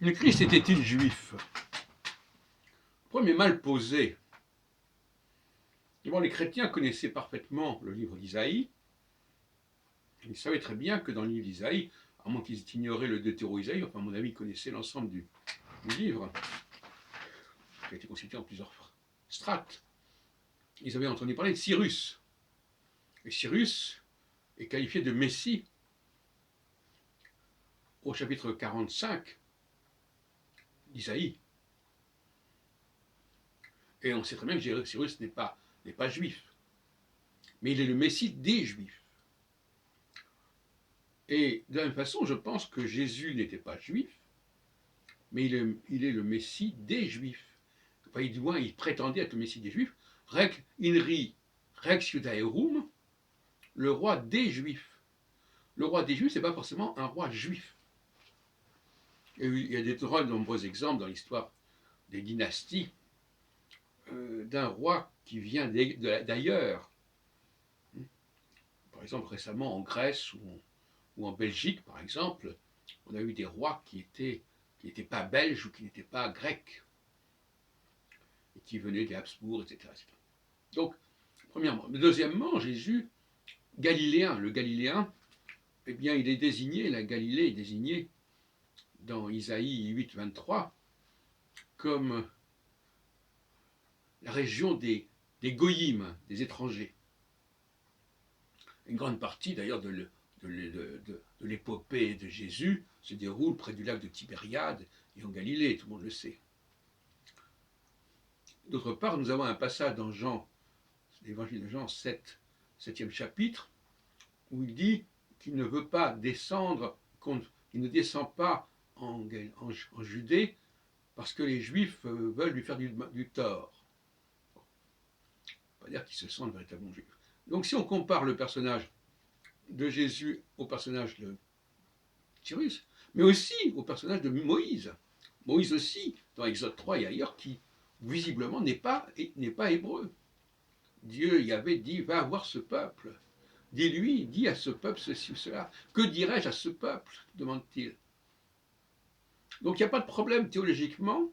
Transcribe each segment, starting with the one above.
Le Christ était-il juif? Premier mal posé. Bon, les chrétiens connaissaient parfaitement le livre d'Isaïe. Ils savaient très bien que dans le livre d'Isaïe, à moins qu'ils ignoraient le Deutéro-Isaïe, enfin à mon avis, ils connaissaient l'ensemble du livre, qui a été constitué en plusieurs strates. Ils avaient entendu parler de Cyrus. Et Cyrus est qualifié de Messie au chapitre 45 d'Isaïe. Et on sait très bien que Cyrus n'est pas juif, mais il est le Messie des Juifs. Et de la même façon, je pense que Jésus n'était pas juif, mais il est le Messie des Juifs. Enfin, il prétendait être le Messie des Juifs. Rec Inri, Rex Judaeorum, le roi des Juifs. Le roi des Juifs, ce n'est pas forcément un roi juif. Et il y a de nombreux exemples dans l'histoire des dynasties d'un roi qui vient d'ailleurs. Par exemple, récemment en Grèce ou en Belgique, par exemple, on a eu des rois qui n'étaient pas belges ou qui n'étaient pas grecs, et qui venaient des Habsbourg, etc. Donc, premièrement. Mais deuxièmement, Jésus, galiléen, le galiléen, eh bien, il est désigné, la Galilée est désignée dans Isaïe 8, 23, comme la région des goyim, des étrangers. Une grande partie d'ailleurs de l'épopée de Jésus se déroule près du lac de Tibériade et en Galilée, tout le monde le sait. D'autre part, nous avons un passage dans Jean, l'évangile de Jean 7, 7e chapitre, où il dit qu'il ne veut pas descendre, qu'il ne descend pas en Judée parce que les Juifs veulent lui faire du tort. Pas dire qu'ils se sentent véritablement juifs. Donc si on compare le personnage de Jésus au personnage de Cyrus, mais aussi au personnage de Moïse. Moïse aussi, dans Exode 3 et ailleurs, qui visiblement n'est pas hébreu. Dieu y avait dit, va voir ce peuple. Dis-lui, dis à ce peuple ceci ou cela. Que dirais-je à ce peuple demande-t-il. Donc il n'y a pas de problème théologiquement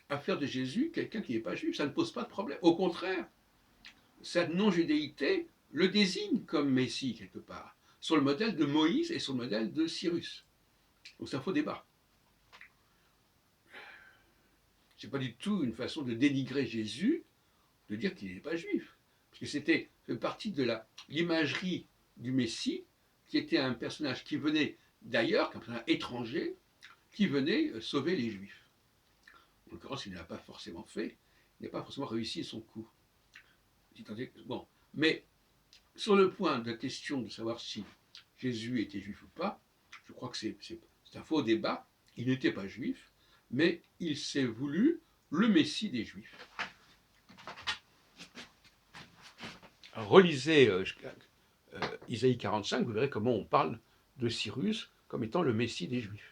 à faire de Jésus quelqu'un qui n'est pas juif. Ça ne pose pas de problème. Au contraire, sa non-judéité le désigne comme Messie quelque part, sur le modèle de Moïse et sur le modèle de Cyrus. Donc c'est un faux débat. Ce n'est pas du tout une façon de dénigrer Jésus, de dire qu'il n'est pas juif. Parce que c'était partie de l'imagerie du Messie, qui était un personnage qui venait d'ailleurs, un personnage étranger, qui venait sauver les Juifs. En l'occurrence, il ne l'a pas forcément fait, il n'a pas forcément réussi son coup. Bon, mais sur le point de la question de savoir si Jésus était juif ou pas, je crois que c'est un faux débat. Il n'était pas juif, mais il s'est voulu le Messie des Juifs. Alors, relisez Isaïe 45, vous verrez comment on parle de Cyrus comme étant le Messie des Juifs.